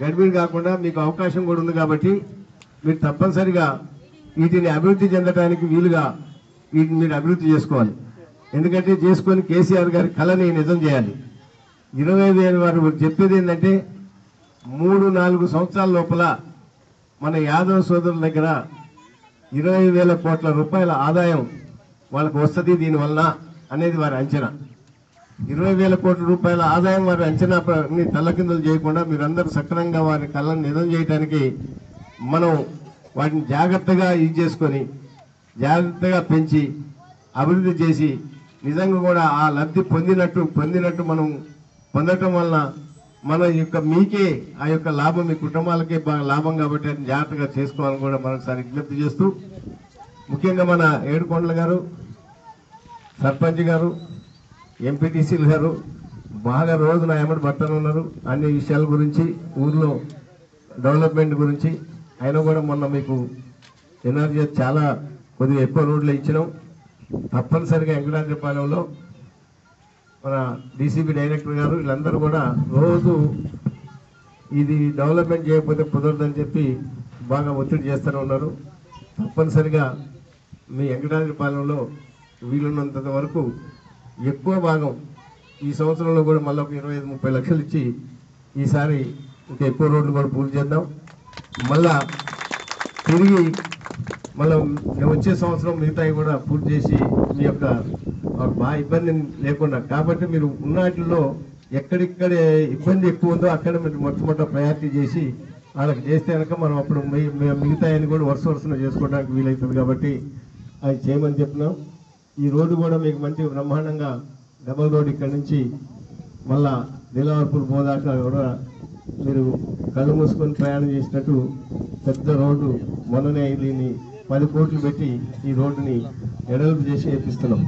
గడిబిడి కాకుండా మీకు అవకాశం కూడా ఉంది కాబట్టి మీరు తప్పనిసరిగా వీటిని అభివృద్ధి చెందడానికి వీలుగా వీటిని మీరు అభివృద్ధి చేసుకోవాలి. ఎందుకంటే చేసుకొని కేసీఆర్ గారి కళని నిజం చేయాలి. 20,000 వారు చెప్పేది ఏంటంటే 3-4 సంవత్సరాల లోపల మన యాదవ్ సోదరుల దగ్గర 20,000 కోట్ల రూపాయల ఆదాయం వాళ్ళకు వస్తుంది దీనివల్ల అనేది వారి అంచనా. 20,000 కోట్ల రూపాయల ఆదాయం వారి అంచనా తల్లకిందులు చేయకుండా మీరందరూ సక్రమంగా వారి కళ్ళను నిజం చేయడానికి మనం వాటిని జాగ్రత్తగా చేసుకొని జాగ్రత్తగా పెంచి అభివృద్ధి చేసి నిజంగా కూడా ఆ లబ్ధి పొందినట్టు మనం పొందటం వలన మన యొక్క మీకే ఆ యొక్క లాభం మీ కుటుంబాలకే బాగా లాభం కాబట్టి అది జాగ్రత్తగా చేసుకోవాలని కూడా మరొకసారి విజ్ఞప్తి చేస్తూ, ముఖ్యంగా మన ఏడుకొండల గారు, సర్పంచ్ గారు, ఎంపీటీసీలు గారు బాగా రోజు నా ఎమ్మటి పట్టణ ఉన్నారు అన్ని విషయాల గురించి, ఊర్లో డెవలప్మెంట్ గురించి. అయినా కూడా మొన్న మీకు ఎనర్జీ చాలా కొద్దిగా ఎక్కువ రోడ్లు ఇచ్చినాం. తప్పనిసరిగా వెంకటాద్రిపాలెంలో మన డీసీబీ డైరెక్టర్ గారు వీళ్ళందరూ కూడా రోజు ఇది డెవలప్మెంట్ చేయకపోతే కుదరదని చెప్పి బాగా ఒత్తిడి చేస్తూనే ఉన్నారు. తప్పనిసరిగా మీ వెంకటాద్రిపాలెంలో వీలున్నంత వరకు ఎక్కువ భాగం ఈ సంవత్సరంలో కూడా మళ్ళీ ఒక 25-30 లక్షలు ఇచ్చి ఈసారి ఇంకా ఎక్కువ రోడ్లు కూడా పూర్తి చేద్దాం. మళ్ళా తిరిగి వచ్చే సంవత్సరం మిగతాయి కూడా పూర్తి చేసి మీ యొక్క బాగా ఇబ్బంది లేకుండా, కాబట్టి మీరు ఉన్నట్లో ఎక్కడిక్కడే ఇబ్బంది ఎక్కువ ఉందో అక్కడ మీరు మొట్టమొదట ప్రయారిటీ చేసి వాళ్ళకి చేస్తే కనుక మనం అప్పుడు మిగతాయని కూడా వరుసన చేసుకోవడానికి వీలవుతుంది. కాబట్టి అది చేయమని చెప్పినాం. ఈ రోడ్డు కూడా మీకు మంచి బ్రహ్మాండంగా డబల్ రోడ్ ఇక్కడ నుంచి మళ్ళా నీలవర్పూర్ పోదాకా కూడా మీరు కళ్ళు మూసుకొని ప్రయాణం చేసినట్టు పెద్ద రోడ్డు మొన్ననే దీన్ని 10 కోట్లు పెట్టి ఈ రోడ్డుని ఎడల్పు చేసి వేపిస్తున్నాం.